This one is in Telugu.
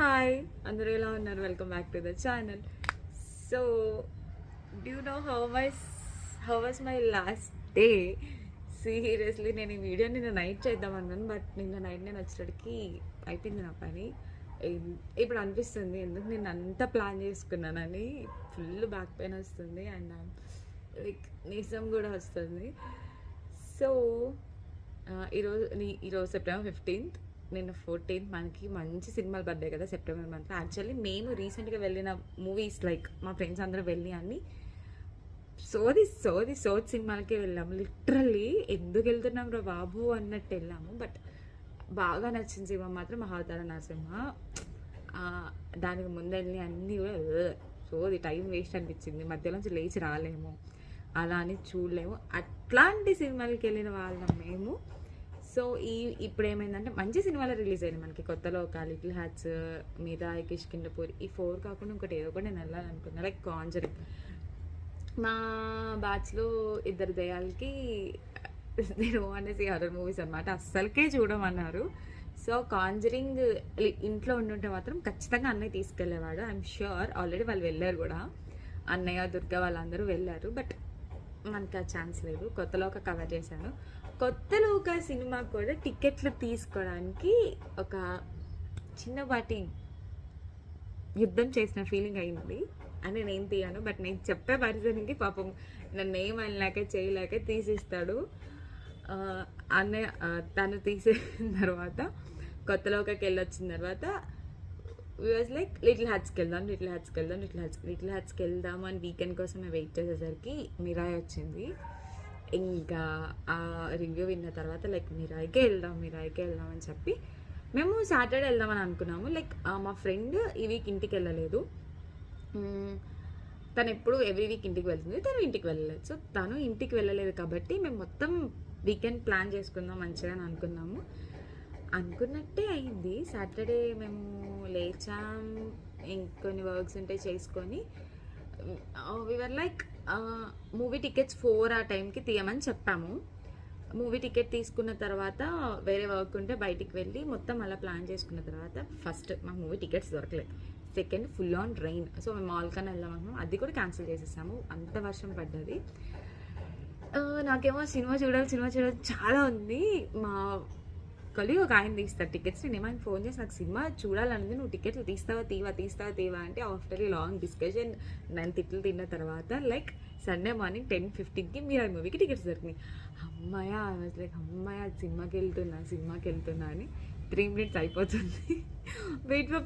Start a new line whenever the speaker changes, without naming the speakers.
హాయ్, అందరూ ఎలా ఉన్నారు? Welcome back to the channel. So due know how was my last day. Seriously నేను ఈ వీడియో నిన్న నైట్ చేద్దాం అన్నాను, బట్ నిన్న నైట్ నేను వచ్చేటికి అయిపోయింది నా పని. ఇప్పుడు అనిపిస్తుంది ఎందుకు నేను అంత ప్లాన్ చేసుకున్నానని. ఫుల్ బ్యాక్ పెయిన్ వస్తుంది అండ్ లైక్ నీసం కూడా వస్తుంది. సో ఈరోజు సెప్టెంబర్ 15th, నిన్న 14th. మనకి మంచి సినిమాలు పడ్డాయి కదా సెప్టెంబర్ మంత్. యాక్చువల్లీ మేము రీసెంట్గా వెళ్ళిన మూవీస్ లైక్ మా ఫ్రెండ్స్ అందరూ వెళ్ళి అన్ని సోది సినిమాలకే వెళ్ళాము. లిటరల్లీ ఎందుకు వెళ్తున్నాం రా బాబు అన్నట్టు వెళ్ళాము. బట్ బాగా నచ్చిన సినిమా మాత్రం మహావతార నరసింహ. దానికి ముందు వెళ్ళి అన్నీ కూడా సోది, టైం వేస్ట్ అనిపించింది. మధ్యలోంచి లేచి రాలేము, అలా అని చూడలేము. అట్లాంటి సినిమాలకి వెళ్ళిన వాళ్ళం మేము. సో ఇప్పుడు ఏమైందంటే మంచి సినిమాలు రిలీజ్ అయ్యింది మనకి. కొత్తలో ఒక లిటిల్ హార్ట్స్, మిరాయి, కిష్కింధపూర్, ఈ 4 కాకుండా ఇంకోటి ఏదో కూడా నేను వెళ్ళాలనుకున్నా లైక్ కాంజరింగ్. మా బ్యాచ్లో 2 దయ్యాలకి నేను అనేసి హారర్ మూవీస్ అనమాట అస్సలకే చూడమన్నారు. సో కాంజరింగ్ ఇంట్లో ఉండుంటే మాత్రం ఖచ్చితంగా అన్నయ్య తీసుకెళ్లేవాడు. ఐఎమ్ ష్యూర్ ఆల్రెడీ వాళ్ళు వెళ్ళారు కూడా, అన్నయ్య, దుర్గా వాళ్ళందరూ వెళ్ళారు. బట్ మనకి ఆ ఛాన్స్ లేదు. కొత్తలో ఒక కవర్ చేశాను. కొత్తలో ఒక సినిమా కూడా టికెట్లు తీసుకోవడానికి ఒక చిన్నపాటి యుద్ధం చేసిన ఫీలింగ్ అయింది అని నేను తీయను. బట్ నేను చెప్పే పర్సన్కి పాపం నన్ను ఏమనలేక చేయలేక తీసిస్తాడు అన్నయ్య. తను తీసేసిన తర్వాత కొత్తలో ఒకకి వెళ్ళొచ్చిన తర్వాత వాజ్ లైక్ లిటిల్ హార్ట్స్కి వెళ్దాం అని వీకెండ్ కోసం వెయిట్ చేసేసరికి మిరాయి వచ్చింది. ఇంకా ఆ రివ్యూ విన్న తర్వాత లైక్ మిరాయికే వెళ్దాం అని చెప్పి మేము సాటర్డే వెళ్దామని అనుకున్నాము. లైక్ మా ఫ్రెండ్ ఈ వీక్ ఇంటికి వెళ్ళలేదు. తను ఎప్పుడు ఎవ్రీ వీక్ ఇంటికి వెళ్తుంది, తను ఇంటికి వెళ్ళలేదు. సో తను ఇంటికి వెళ్ళలేదు కాబట్టి మేము మొత్తం వీకెండ్ ప్లాన్ చేసుకుందాం మంచిగా అని అనుకున్నాము. అనుకున్నట్టే అయింది. సాటర్డే మేము లేచాం, ఇంకొన్ని వర్క్స్ ఉంటే చేసుకొని వీఆర్ లైక్ మూవీ టికెట్స్ 4 ఆ టైంకి తీయమని చెప్పాము. మూవీ టికెట్ తీసుకున్న తర్వాత వేరే వర్క్ ఉంటే బయటికి వెళ్ళి మొత్తం అలా ప్లాన్ చేసుకున్న తర్వాత ఫస్ట్ మాకు మూవీ టికెట్స్ దొరకలేదు. Second full on rain. So మేము మాల్కన్నా వెళ్దామన్నాము, అది కూడా క్యాన్సిల్ చేసేసాము. అంత వర్షం పడ్డది. నాకేమో సినిమా చూడాలి చాలా ఉంది. మా కలిగి ఒక ఆయన తీస్తారు టికెట్స్. నేను ఏమైనా ఫోన్ చేసి నాకు సినిమా చూడాలనుంది, నువ్వు టికెట్లు తీస్తావా అంటే ఆఫ్టర్ ఈ లాంగ్ డిస్కషన్ నేను తిట్లు తిన్న తర్వాత లైక్ సండే మార్నింగ్ 10:15కి మీరు ఆ మూవీకి టికెట్స్ దొరికినాయి. అమ్మాయ సినిమాకి వెళ్తున్నా అని 3 minutes అయిపోతుంది. Wait for